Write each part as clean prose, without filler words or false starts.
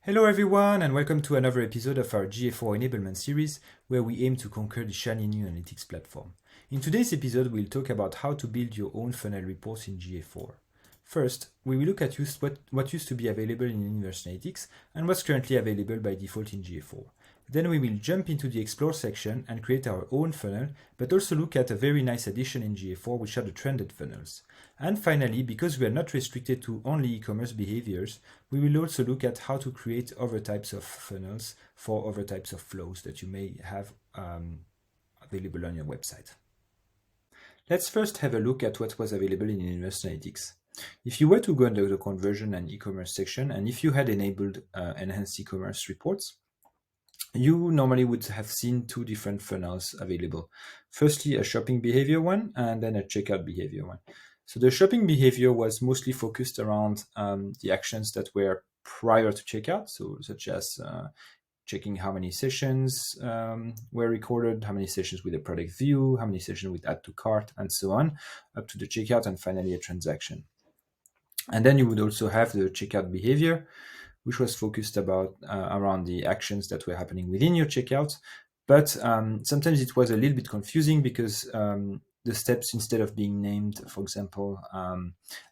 Hello everyone and welcome to another episode of our GA4 Enablement series where we aim to conquer the shiny new analytics platform. In today's episode we'll talk about how to build your own funnel reports in GA4. First, we will look at what used to be available in Universe Analytics and what's currently available by default in GA4. Then we will jump into the Explore section and create our own funnel, but also look at a very nice addition in GA4, which are the trended funnels. And finally, because we are not restricted to only e-commerce behaviors, we will also look at how to create other types of funnels for other types of flows that you may have available on your website. Let's first have a look at what was available in Universe Analytics. If you were to go under the conversion and e-commerce section, and if you had enabled enhanced e-commerce reports, you normally would have seen two different funnels available. Firstly, a shopping behavior one, and then a checkout behavior one. So the shopping behavior was mostly focused around the actions that were prior to checkout, so such as checking how many sessions were recorded, how many sessions with a product view, how many sessions with add to cart, and so on, up to the checkout and finally a transaction. And then you would also have the checkout behavior, which was focused around the actions that were happening within your checkout. But sometimes it was a little bit confusing because the steps, instead of being named, for example,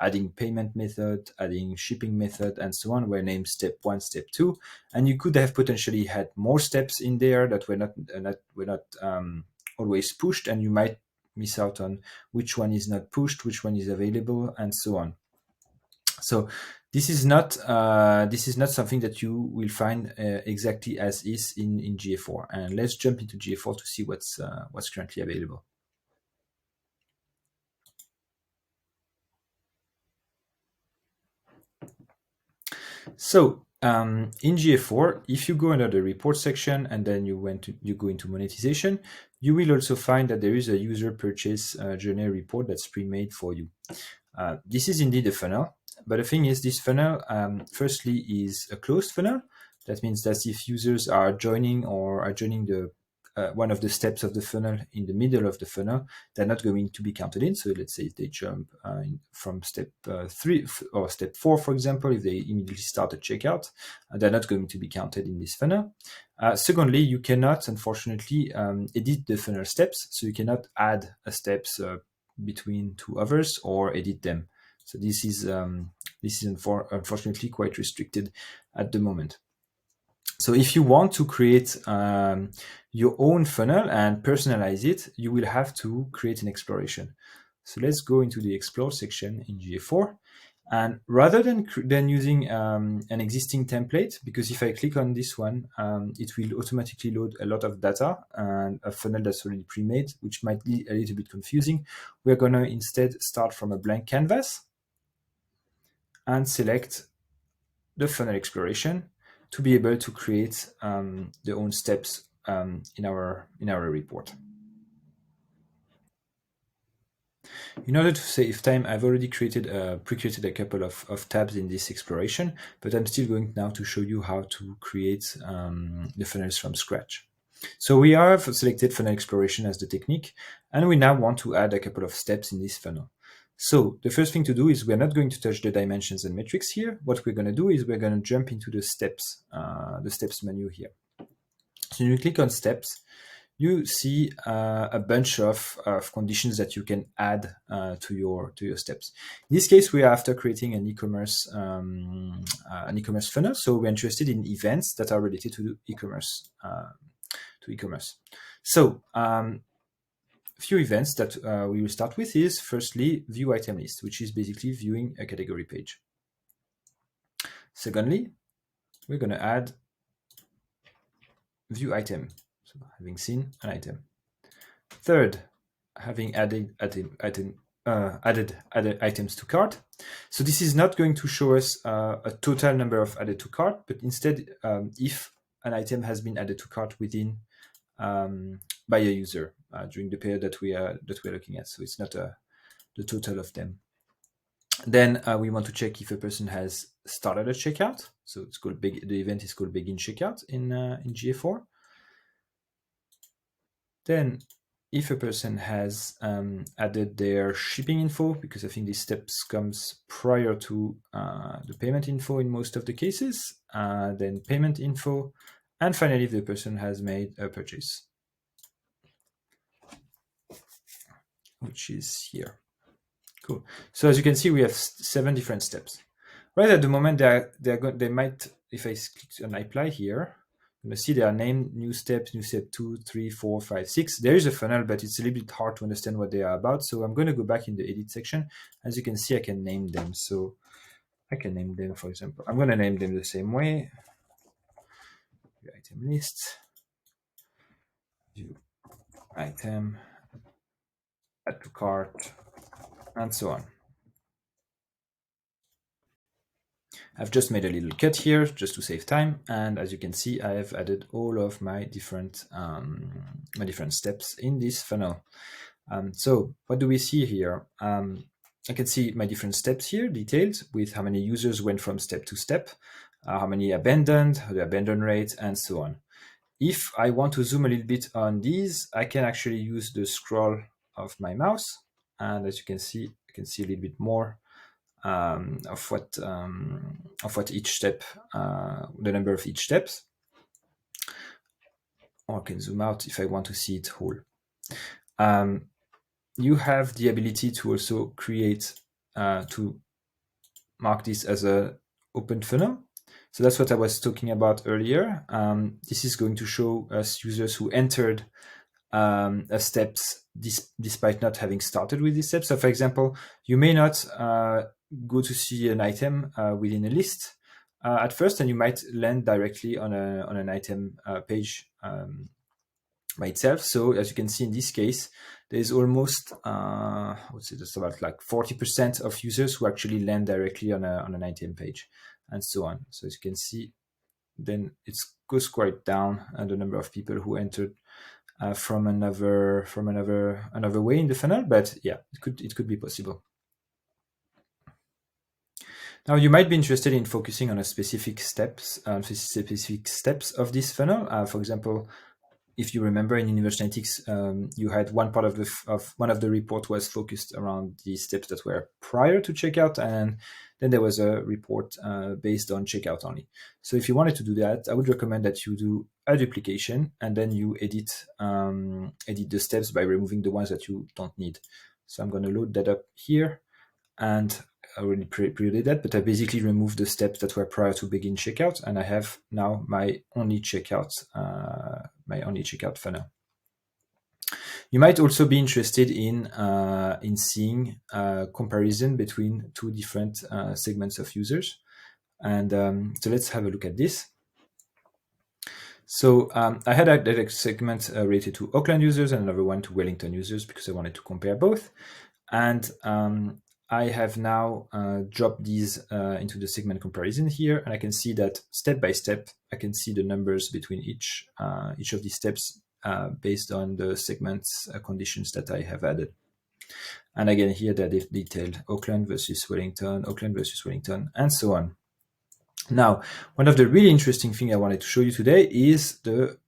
adding payment method, adding shipping method, and so on, were named step 1, step 2. And you could have potentially had more steps in there that were not always pushed, and you might miss out on which one is not pushed, which one is available, and so on. So this is not something that you will find exactly as is in GA4. And let's jump into GA4 to see what's currently available. So in GA4, if you go under the report section and then you go into monetization, you will also find that there is a user purchase journey report that's pre-made for you. This is indeed a funnel. But the thing is, this funnel, firstly, is a closed funnel. That means that if users are joining the one of the steps of the funnel in the middle of the funnel, they're not going to be counted in. So let's say if they jump from step 3 or step 4, for example, if they immediately start a checkout, they're not going to be counted in this funnel. Secondly, you cannot, unfortunately, edit the funnel steps. So you cannot add steps between two others or edit them. So this is unfortunately quite restricted at the moment. So if you want to create your own funnel and personalize it, you will have to create an exploration. So let's go into the Explore section in GA4. And rather than using an existing template, because if I click on this one, it will automatically load a lot of data and a funnel that's already pre-made, which might be a little bit confusing. We're going to instead start from a blank canvas and select the funnel exploration to be able to create the own steps in our report. In order to save time, I've already pre-created a couple of tabs in this exploration, but I'm still going now to show you how to create the funnels from scratch. So we have selected funnel exploration as the technique, and we now want to add a couple of steps in this funnel. So the first thing to do is we're not going to touch the dimensions and metrics here. What we're going to do is we're going to jump into the steps menu here. So you click on steps, you see a bunch of conditions that you can add to your steps. In this case, we are after creating an e-commerce funnel. So we're interested in events that are related to e-commerce. So few events that we will start with is firstly view item list, which is basically viewing a category page. Secondly, we're going to add view item, so having seen an item. Third, having added items to cart. So this is not going to show us a total number of added to cart, but instead, if an item has been added to cart within by a user during the period that we're looking at. So it's not the total of them. Then we want to check if a person has started a checkout. So it's called the event is called begin checkout in GA4. Then if a person has added their shipping info, because I think these steps comes prior to the payment info in most of the cases, then payment info, and finally if the person has made a purchase, which is here. Cool. So as you can see, we have 7 different steps. Right at the moment, they might, if I click on apply here, you see they are named new step 2, 3, 4, 5, 6. There is a funnel, but it's a little bit hard to understand what they are about. So I'm going to go back in the edit section. As you can see, I can name them. So I can name them, for example, I'm going to name them the same way. View item list, view item, add to cart, and so on. I've just made a little cut here just to save time, and as you can see, I have added all of my different steps in this funnel. So what do we see here? I can see my different steps here, detailed with how many users went from step to step, how many abandoned, the abandon rate, and so on. If I want to zoom a little bit on these, I can actually use the scroll of my mouse, and as you can see, I can see a little bit more of what each step, the number of each steps. Or I can zoom out if I want to see it whole. You have the ability to also create, to mark this as a open funnel. So that's what I was talking about earlier. This is going to show us users who entered steps despite not having started with these steps. So for example, you may not go to see an item within a list at first, and you might land directly on an item page by itself. So as you can see in this case, there's almost I would say that's about like 40% of users who actually land directly on an item page, and so on. So as you can see, then it goes quite down, and the number of people who entered from another way in the funnel. But yeah, it could be possible. Now you might be interested in focusing on a specific steps of this funnel. For example, if you remember in Universe Analytics, you had one part of one of the report was focused around the steps that were prior to checkout, and then there was a report based on checkout only. So if you wanted to do that, I would recommend that you do a duplication and then you edit the steps by removing the ones that you don't need. So I'm going to load that up here, and I already pre-loaded that, but I basically removed the steps that were prior to begin checkout, and I have now my only checkout funnel. You might also be interested in seeing a comparison between 2 different segments of users, and so let's have a look at this. So I had a direct segment related to Auckland users and another one to Wellington users because I wanted to compare both, and I have now dropped these into the segment comparison here, and I can see that step by step, I can see the numbers between each of these steps based on the segments conditions that I have added. And again, here they've detailed Auckland versus Wellington, and so on. Now, one of the really interesting things I wanted to show you today is the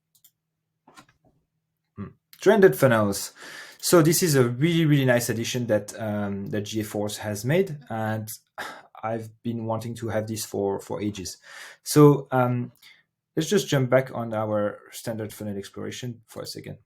trended funnels. So this is a really, really nice addition that that GA4 has made, and I've been wanting to have this for ages. So let's just jump back on our standard funnel exploration for a second.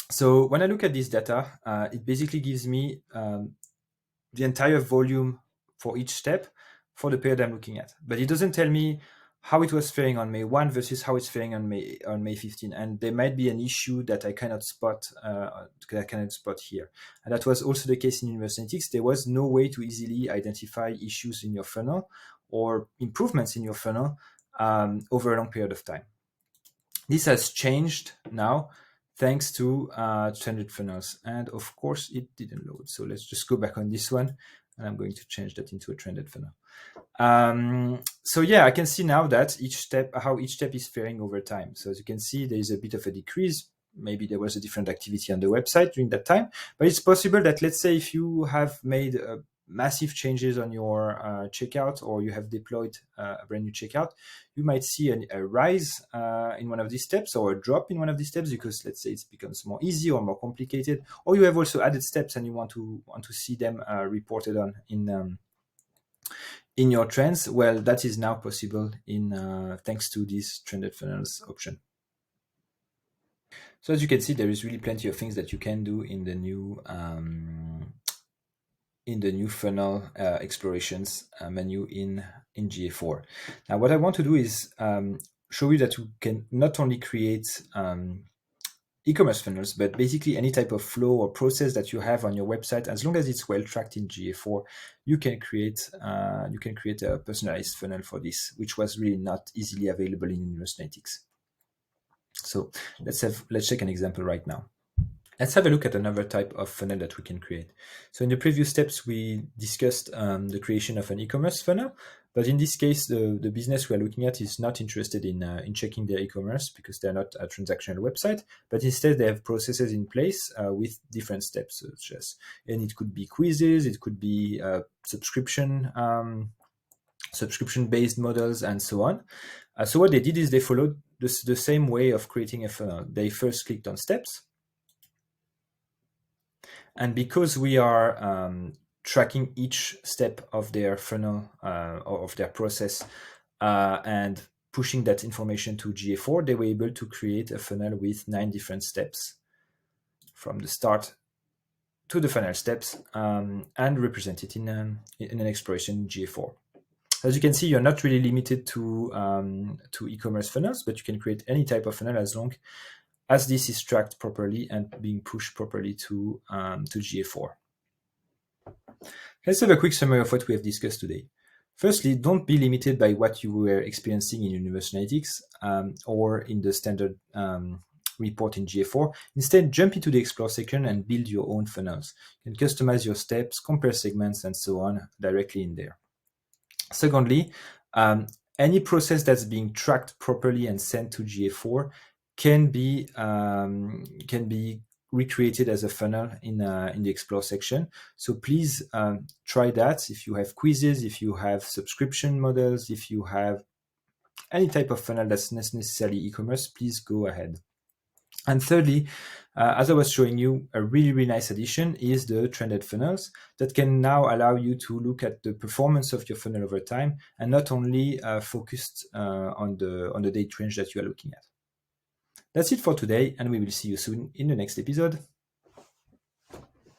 So when I look at this data, it basically gives me the entire volume for each step for the period I'm looking at, but it doesn't tell me how it was faring on May 1 versus how it's faring on May 15. And there might be an issue that I cannot spot here. And that was also the case in Universe Analytics. There was no way to easily identify issues in your funnel or improvements in your funnel over a long period of time. This has changed now thanks to trended funnels. And of course, it didn't load. So let's just go back on this one. And I'm going to change that into a trended funnel. So yeah, I can see now that how each step is faring over time. So as you can see, there is a bit of a decrease. Maybe there was a different activity on the website during that time, but it's possible that, let's say, if you have made massive changes on your checkout, or you have deployed a brand new checkout, you might see a rise in one of these steps, or a drop in one of these steps, because let's say it becomes more easy or more complicated, or you have also added steps and you want to see them reported on in your trends. Well, that is now possible in thanks to this trended funnels option. So as you can see, there is really plenty of things that you can do in the new funnel explorations menu in GA4. Now, what I want to do is show you that you can not only create e-commerce funnels, but basically any type of flow or process that you have on your website, as long as it's well tracked in GA4, you can create a personalized funnel for this, which was really not easily available in Universe Analytics. So let's check an example right now. Let's have a look at another type of funnel that we can create. So in the previous steps, we discussed the creation of an e-commerce funnel, but in this case, the business we're looking at is not interested in checking their e-commerce, because they're not a transactional website, but instead they have processes in place with different steps, such as, and it could be quizzes, it could be subscription-based models, and so on. So what they did is they followed the same way of creating a funnel. They first clicked on steps. And because we are tracking each step of their funnel or of their process and pushing that information to GA4, they were able to create a funnel with 9 different steps from the start to the final steps and represent it in an exploration in GA4. As you can see, you're not really limited to e-commerce funnels, but you can create any type of funnel as long as this is tracked properly and being pushed properly to GA4. Let's have a quick summary of what we have discussed today. Firstly, don't be limited by what you were experiencing in Universe Analytics or in the standard report in GA4. Instead, jump into the Explore section and build your own funnels. You can customize your steps, compare segments, and so on directly in there. Secondly, any process that's being tracked properly and sent to GA4 can be recreated as a funnel in the Explore section. So please try that. If you have quizzes, if you have subscription models, if you have any type of funnel that's not necessarily e-commerce, please go ahead. And thirdly, as I was showing you, a really, really nice addition is the trended funnels that can now allow you to look at the performance of your funnel over time and not only focused on the date range that you are looking at. That's it for today, and we will see you soon in the next episode.